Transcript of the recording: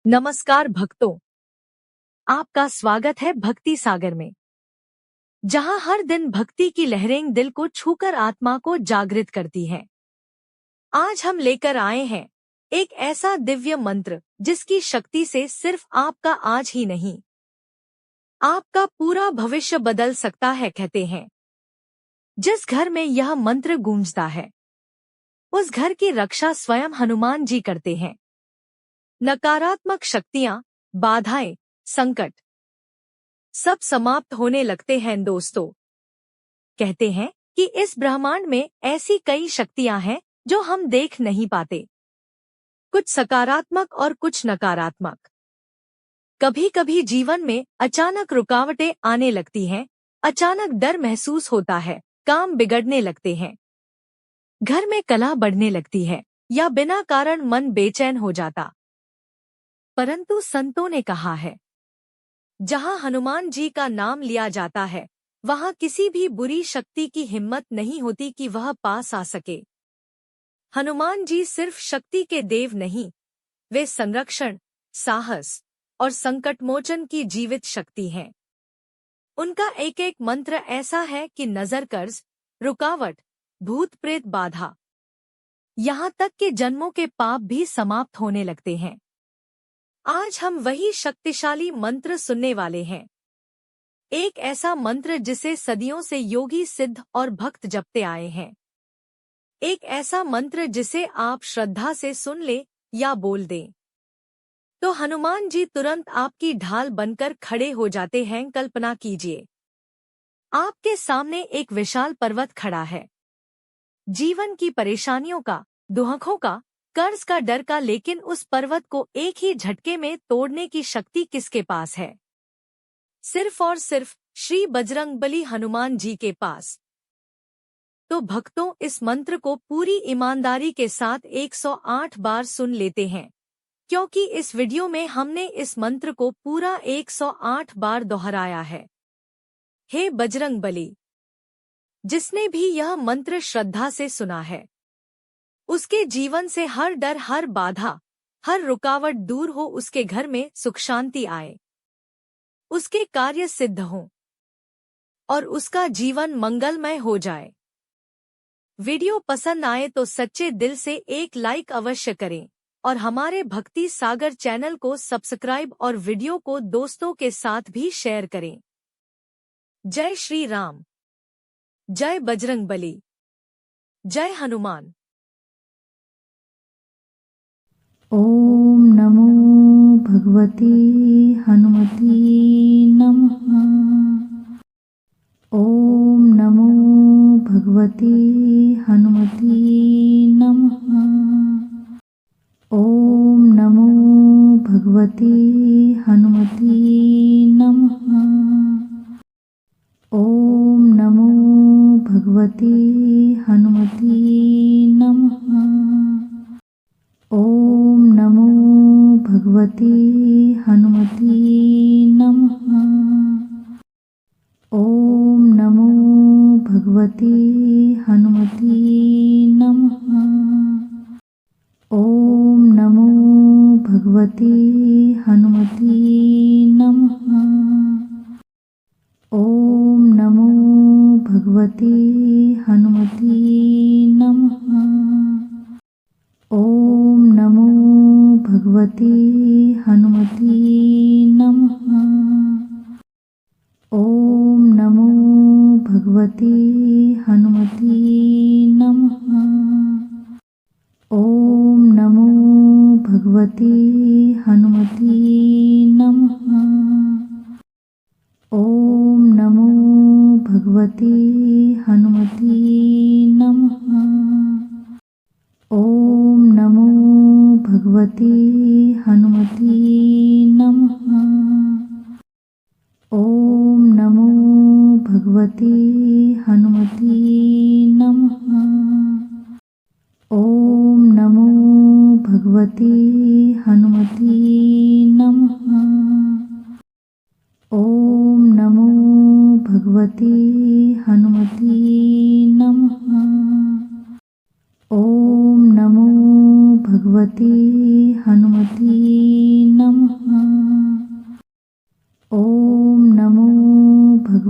नमस्कार भक्तों, आपका स्वागत है भक्ति सागर में, जहां हर दिन भक्ति की लहरें दिल को छूकर आत्मा को जागृत करती हैं। आज हम लेकर आए हैं एक ऐसा दिव्य मंत्र जिसकी शक्ति से सिर्फ आपका आज ही नहीं, आपका पूरा भविष्य बदल सकता है। कहते हैं, जिस घर में यह मंत्र गूंजता है, उस घर की रक्षा स्वयं हनुमान जी करते हैं। नकारात्मक शक्तियां, बाधाएं, संकट सब समाप्त होने लगते हैं। दोस्तों, कहते हैं कि इस ब्रह्मांड में ऐसी कई शक्तियां हैं जो हम देख नहीं पाते, कुछ सकारात्मक और कुछ नकारात्मक। कभी कभी जीवन में अचानक रुकावटें आने लगती हैं, अचानक डर महसूस होता है, काम बिगड़ने लगते हैं, घर में कलह बढ़ने लगती है या बिना कारण मन बेचैन हो जाता। परंतु संतों ने कहा है, जहां हनुमान जी का नाम लिया जाता है, वहां किसी भी बुरी शक्ति की हिम्मत नहीं होती कि वह पास आ सके। हनुमान जी सिर्फ शक्ति के देव नहीं, वे संरक्षण, साहस और संकटमोचन की जीवित शक्ति हैं। उनका एक एक मंत्र ऐसा है कि नजर, कर्ज, रुकावट, भूत प्रेत बाधा, यहाँ तक कि जन्मों के पाप भी समाप्त होने लगते हैं। आज हम वही शक्तिशाली मंत्र सुनने वाले हैं। एक ऐसा मंत्र जिसे सदियों से योगी, सिद्ध और भक्त जपते आए हैं। एक ऐसा मंत्र जिसे आप श्रद्धा से सुन ले या बोल दें तो हनुमान जी तुरंत आपकी ढाल बनकर खड़े हो जाते हैं। कल्पना कीजिए, आपके सामने एक विशाल पर्वत खड़ा है, जीवन की परेशानियों का, दुखों का, कर्ज का, डर का, लेकिन उस पर्वत को एक ही झटके में तोड़ने की शक्ति किसके पास है? सिर्फ और सिर्फ श्री बजरंगबली हनुमान जी के पास। तो भक्तों, इस मंत्र को पूरी ईमानदारी के साथ 108 बार सुन लेते हैं, क्योंकि इस वीडियो में हमने इस मंत्र को पूरा 108 बार दोहराया है। हे बजरंगबली, जिसने भी यह मंत्र श्रद्धा से सुना है, उसके जीवन से हर डर, हर बाधा, हर रुकावट दूर हो, उसके घर में सुख शांति आए, उसके कार्य सिद्ध हों और उसका जीवन मंगलमय हो जाए। वीडियो पसंद आए तो सच्चे दिल से एक लाइक अवश्य करें और हमारे भक्ति सागर चैनल को सब्सक्राइब और वीडियो को दोस्तों के साथ भी शेयर करें। जय श्री राम, जय बजरंगबली, जय हनुमान। ओम नमो भगवते हनुमते नमः। ओम नमो भगवते हनुमते नमः। ओम नमो भगवते हनुमते नमः। ओम नमो भगवते हनुमते नमः। ओम नमो भगवते हनुमते नमः। ओम नमो भगवते हनुमते नमः। ओम नमो भगवते हनुमते नमः। ओम नमो भगवते हनुमते नमः। ओम नमो भगवते हनुमते नमः। ओम नमो भगवते हनुमते नमः। ओम नमो भगवते हनुमते नमः। ओम नमो भगवते हनुमते नमः। ओम नमो भगवते हनुमते नमः। ओम नमो भगवते हनुमते नमः। ओम नमो भगवते हनुमते नमः। ओम नमो भगवते हनुमते नमः। ओम नमो भगवते हनुमते नमः।